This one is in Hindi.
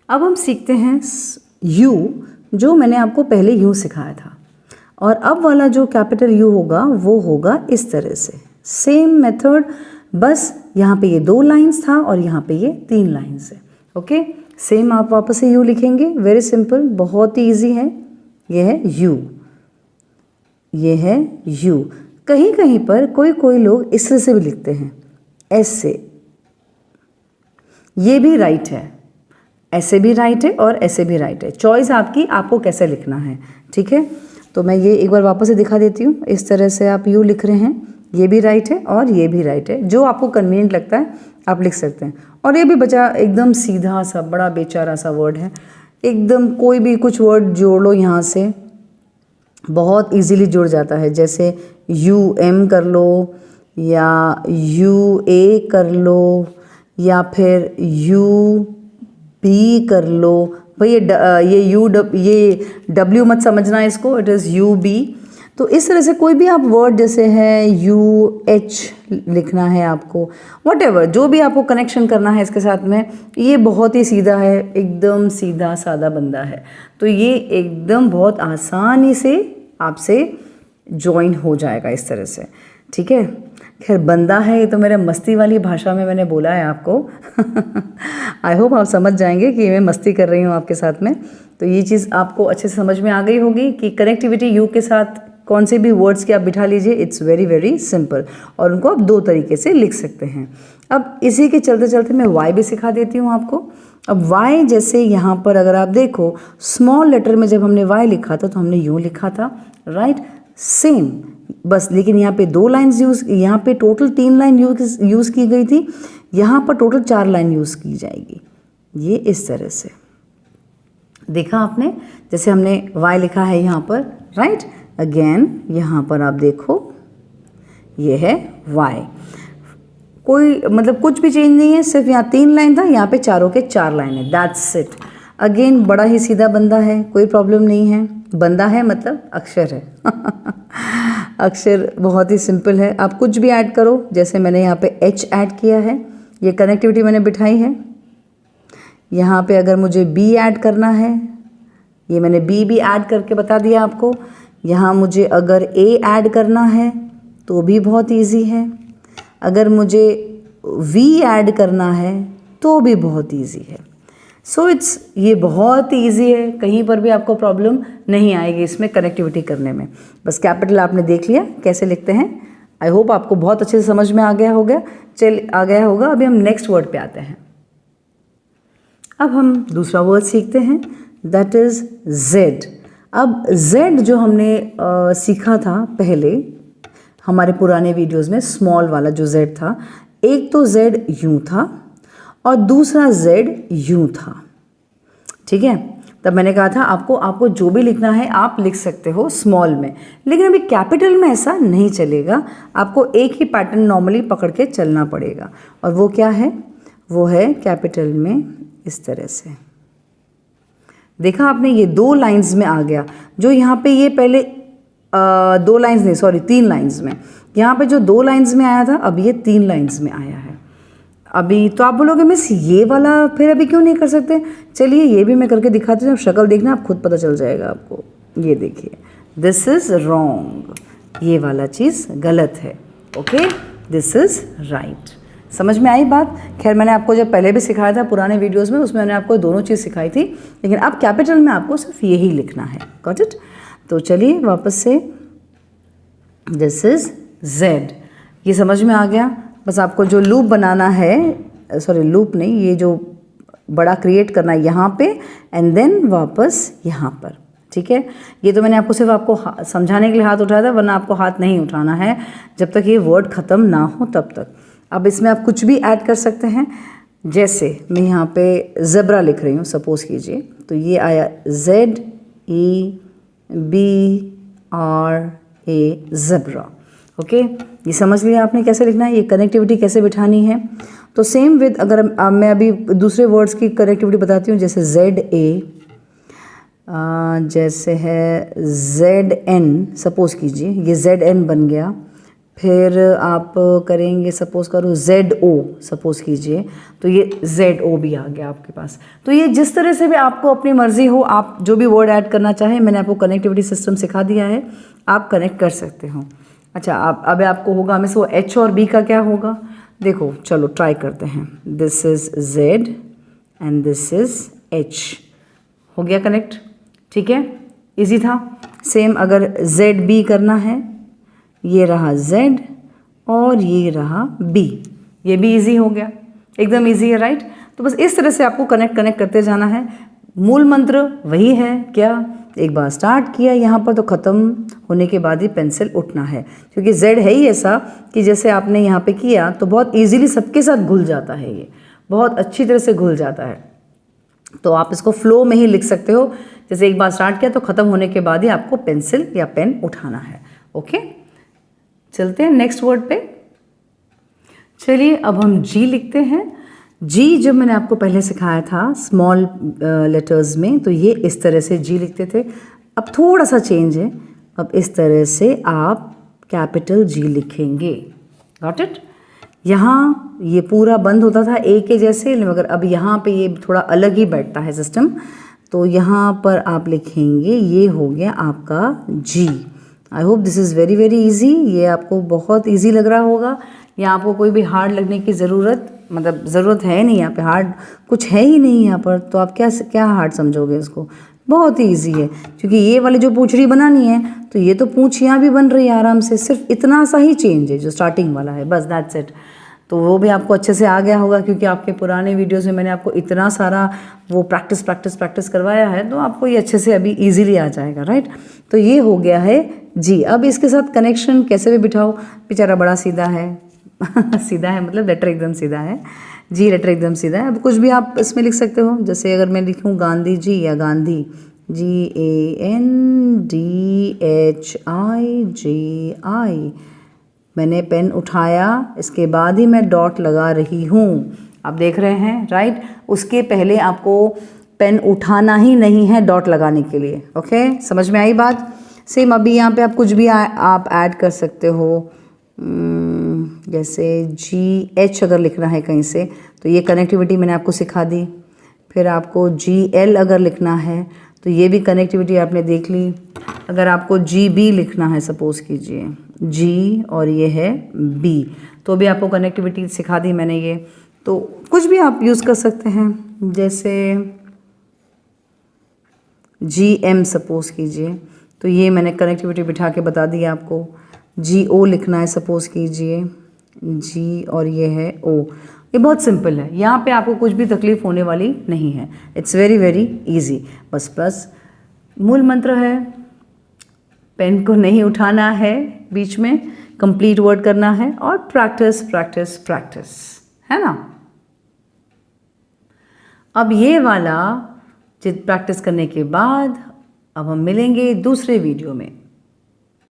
अब हम सीखते हैं यू, जो मैंने आपको पहले यू सिखाया था, और अब वाला जो कैपिटल यू होगा वो होगा इस तरह से, सेम मेथड, बस यहाँ पे ये 2 लाइंस था और यहाँ पे ये 3 लाइंस है। ओके, सेम आप वापस से यू लिखेंगे, वेरी सिंपल, बहुत ही ईजी है। ये है यू, ये है यू। कहीं कहीं पर कोई कोई लोग इस तरह से भी लिखते हैं, एस से, ये भी राइट है, ऐसे भी राइट है और ऐसे भी राइट है, चॉइस आपकी, आपको कैसे लिखना है। ठीक है, तो मैं ये एक बार वापस से दिखा देती हूँ। इस तरह से आप यू लिख रहे हैं, ये भी राइट है और ये भी राइट है, जो आपको कन्वीनियंट लगता है आप लिख सकते हैं। और ये भी बचा एकदम सीधा सा बड़ा बेचारा सा वर्ड है, एकदम कोई भी कुछ वर्ड जोड़ लो यहाँ से, बहुत इजीली जुड़ जाता है, जैसे यू एम कर लो या यू ए कर लो या फिर यू बी कर लो। भाई ये डब्ल्यू मत समझना इसको, इट इज़ यू बी। तो इस तरह से कोई भी आप वर्ड जैसे है यू एच लिखना है आपको, व्हाटएवर जो भी आपको कनेक्शन करना है इसके साथ में, ये बहुत ही सीधा है, एकदम सीधा सादा बंदा है। तो ये एकदम बहुत आसानी से आपसे ज्वाइन हो जाएगा इस तरह से। ठीक है, खैर बंदा है ये तो मेरे मस्ती वाली भाषा में मैंने बोला है आपको। आई होप आप समझ जाएंगे कि मैं मस्ती कर रही हूँ आपके साथ में। तो ये चीज़ आपको अच्छे से समझ में आ गई होगी कि कनेक्टिविटी यू के साथ कौन से भी वर्ड्स के आप बिठा लीजिए, इट्स वेरी वेरी सिंपल, और उनको आप 2 तरीके से लिख सकते हैं। अब इसी के चलते चलते मैं वाई भी सिखा देती हूँ आपको। अब वाई जैसे यहाँ पर अगर आप देखो, स्मॉल लेटर में जब हमने वाई लिखा था तो हमने यूँ लिखा था, राइट, सेम, बस लेकिन यहाँ पे 2 लाइन्स यहाँ पे टोटल 3 लाइन यूज़ की गई थी, यहाँ पर टोटल 4 लाइन यूज़ की जाएगी। ये इस तरह से देखा आपने, जैसे हमने वाई लिखा है यहाँ पर, राइट, अगेन यहाँ पर आप देखो ये है वाई, कोई मतलब कुछ भी चेंज नहीं है, सिर्फ यहाँ 3 लाइन था, यहाँ पे चारों के 4 लाइन है, दैट्स इट। अगेन बड़ा ही सीधा बंदा है, कोई प्रॉब्लम नहीं है, बंदा है मतलब अक्षर है। अक्षर बहुत ही सिंपल है, आप कुछ भी ऐड करो, जैसे मैंने यहाँ पे एच ऐड किया है, ये कनेक्टिविटी मैंने बिठाई है। यहाँ पे अगर मुझे बी ऐड करना है, ये मैंने बी भी ऐड करके बता दिया आपको। यहाँ मुझे अगर ए ऐड करना है तो भी बहुत इजी है, अगर मुझे वी ऐड करना है तो भी बहुत इजी है। सो ये बहुत ईजी है, कहीं पर भी आपको प्रॉब्लम नहीं आएगी इसमें कनेक्टिविटी करने में। बस कैपिटल आपने देख लिया कैसे लिखते हैं, आई होप आपको बहुत अच्छे से समझ में आ गया होगा। अभी हम नेक्स्ट वर्ड पे आते हैं। अब हम दूसरा वर्ड सीखते हैं, दैट इज़ जेड। अब जेड जो हमने सीखा था पहले हमारे पुराने वीडियोज़ में, स्मॉल वाला जो जेड था, एक तो जेड यूँ था और दूसरा जेड यूँ था। ठीक है, तब मैंने कहा था आपको जो भी लिखना है आप लिख सकते हो स्मॉल में, लेकिन अभी कैपिटल में ऐसा नहीं चलेगा, आपको एक ही पैटर्न नॉर्मली पकड़ के चलना पड़ेगा। और वो क्या है, वो है कैपिटल में इस तरह से। देखा आपने, ये 2 लाइंस में आ गया, जो यहाँ पे ये पहले 2 लाइंस नहीं, सॉरी 3 लाइंस में, यहाँ पे जो 2 लाइंस में आया था अब ये 3 लाइंस में आया है। अभी तो आप बोलोगे मिस ये वाला फिर अभी क्यों नहीं कर सकते, चलिए ये भी मैं करके दिखाती हूँ, अब शक्ल देखना आप खुद पता चल जाएगा आपको। ये देखिए, दिस इज़ रॉन्ग, ये वाला चीज़ गलत है, ओके, दिस इज़ राइट। समझ में आई बात। खैर मैंने आपको जब पहले भी सिखाया था पुराने वीडियोज़ में, उसमें मैंने आपको दोनों चीज़ सिखाई थी, लेकिन अब कैपिटल में आपको सिर्फ यही लिखना है, गॉट इट। तो चलिए वापस से, दिस इज़ जेड, ये समझ में आ गया। बस आपको जो लूप बनाना है, सॉरी लूप नहीं, ये जो बड़ा क्रिएट करना है यहाँ पे एंड देन वापस यहाँ पर। ठीक है, ये तो मैंने आपको सिर्फ आपको समझाने के लिए हाथ उठाया था, वरना आपको हाथ नहीं उठाना है जब तक ये वर्ड ख़त्म ना हो तब तक। अब इसमें आप कुछ भी ऐड कर सकते हैं, जैसे मैं यहाँ पे ज़ेब्रा लिख रही हूँ, सपोज़ कीजिए, तो ये आया ZEBRA, ज़ेब्रा। ओके, ये समझ लिया आपने कैसे लिखना है, ये कनेक्टिविटी कैसे बिठानी है। तो सेम विद, अगर मैं अभी दूसरे वर्ड्स की कनेक्टिविटी बताती हूँ, जैसे ZA, जैसे है ZN, सपोज़ कीजिए ये ZN बन गया, फिर आप करेंगे सपोज़ करो ZO, सपोज़ कीजिए, तो ये ZO भी आ गया आपके पास। तो ये जिस तरह से भी आपको अपनी मर्ज़ी हो, आप जो भी वर्ड ऐड करना चाहें, मैंने आपको कनेक्टिविटी सिस्टम सिखा दिया है, आप कनेक्ट कर सकते हो। अच्छा, अब आपको होगा हमें सो H और B का क्या होगा, देखो चलो ट्राई करते हैं। This is Z and this is H, हो गया कनेक्ट, ठीक है, इजी था। सेम अगर ZB करना है, ये रहा Z और ये रहा B, ये भी इजी हो गया, एकदम इजी है, राइट। तो बस इस तरह से आपको कनेक्ट करते जाना है। मूल मंत्र वही है क्या, एक बार स्टार्ट किया यहाँ पर तो ख़त्म होने के बाद ही पेंसिल उठना है, क्योंकि Z है ही ऐसा कि जैसे आपने यहाँ पे किया तो बहुत ईजिली सबके साथ घुल जाता है, ये बहुत अच्छी तरह से घुल जाता है। तो आप इसको फ्लो में ही लिख सकते हो, जैसे एक बार स्टार्ट किया तो ख़त्म होने के बाद ही आपको पेंसिल या पेन उठाना है। ओके, चलते हैं नेक्स्ट वर्ड पे। चलिए अब हम G लिखते हैं। G जब मैंने आपको पहले सिखाया था स्मॉल लेटर्स में, तो ये इस तरह से G लिखते थे। अब थोड़ा सा चेंज है, अब इस तरह से आप कैपिटल G लिखेंगे। Got it. यहाँ ये पूरा बंद होता था ए के जैसे, मगर अब यहाँ पे ये थोड़ा अलग ही बैठता है सिस्टम। तो यहाँ पर आप लिखेंगे, ये हो गया आपका G। I hope this is very very easy, ये आपको बहुत ईजी लग रहा होगा। यहाँ आपको कोई भी हार्ड लगने की ज़रूरत है नहीं, यहाँ पे हार्ड कुछ है ही नहीं यहाँ पर, तो आप क्या हार्ड समझोगे इसको, बहुत ही ईजी है। क्योंकि ये वाली जो पूंछड़ी बनानी है, तो ये तो पूंछ यहाँ भी बन रही है आराम से, सिर्फ इतना सा ही चेंज है जो स्टार्टिंग वाला है, बस दैट्स इट। तो वो भी आपको अच्छे से आ गया होगा, क्योंकि आपके पुराने वीडियोज़ में मैंने आपको इतना सारा वो प्रैक्टिस करवाया है, तो आपको ये अच्छे से अभी इजीली आ जाएगा, राइट। तो ये हो गया है जी। अब इसके साथ कनेक्शन कैसे भी बिठाओ, बेचारा बड़ा सीधा है सीधा है मतलब लेटर एकदम सीधा है, जी लेटर एकदम सीधा है। अब कुछ भी आप इसमें लिख सकते हो, जैसे अगर मैं लिखूँ गांधी जी या गांधी, GANDHIGI, मैंने पेन उठाया, इसके बाद ही मैं डॉट लगा रही हूँ, आप देख रहे हैं, राइट। उसके पहले आपको पेन उठाना ही नहीं है डॉट लगाने के लिए। ओके, समझ में आई बात। सेम अभी यहाँ पे आप कुछ भी आप ऐड कर सकते हो, जैसे GH अगर लिखना है कहीं से, तो ये कनेक्टिविटी मैंने आपको सिखा दी। फिर आपको GL अगर लिखना है, तो ये भी कनेक्टिविटी आपने देख ली। अगर आपको GB लिखना है, सपोज़ कीजिए G और ये है B, तो भी आपको कनेक्टिविटी सिखा दी मैंने ये। तो कुछ भी आप यूज़ कर सकते हैं, जैसे GM सपोज़ कीजिए, तो ये मैंने कनेक्टिविटी बिठा के बता दी आपको। GO लिखना है सपोज़ कीजिए, G और ये है O, ये बहुत सिंपल है, यहाँ पे आपको कुछ भी तकलीफ़ होने वाली नहीं है, इट्स वेरी वेरी इजी। बस मूल मंत्र है, पेन को नहीं उठाना है बीच में, कंप्लीट वर्ड करना है, और प्रैक्टिस प्रैक्टिस प्रैक्टिस, है ना। अब ये वाला प्रैक्टिस करने के बाद अब हम मिलेंगे दूसरे वीडियो में।